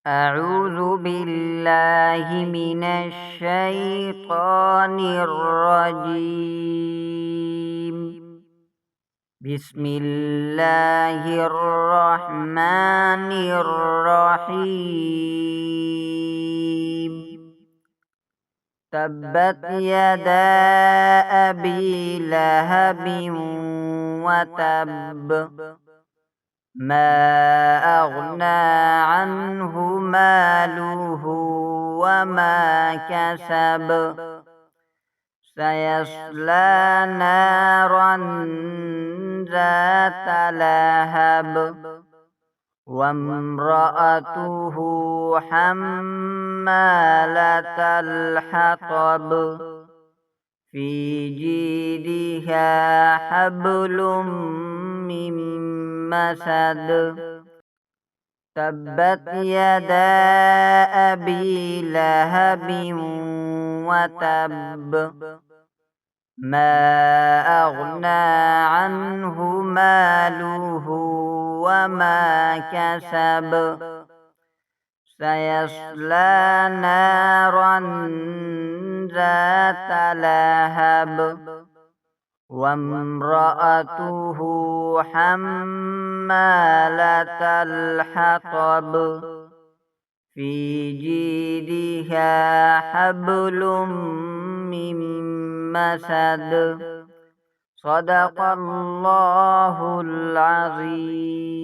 أعوذ بالله من الشيطان الرجيم. بسم الله الرحمن الرحيم. تبت يدا أبي لهب وتب، ما أغنى عنه ماله وما كسب، سيصلى نارا ذات لهب، وامرأته حمالة الحطب، في جيدها حبل من مسد. تبت يدا أبي لهب وتب، ما أغنى عنه ماله وما كسب، سيصلى نارا ذات لهب، وامرأته حمالة الحطب، في جيدها حبل من مسد. صدق الله العظيم.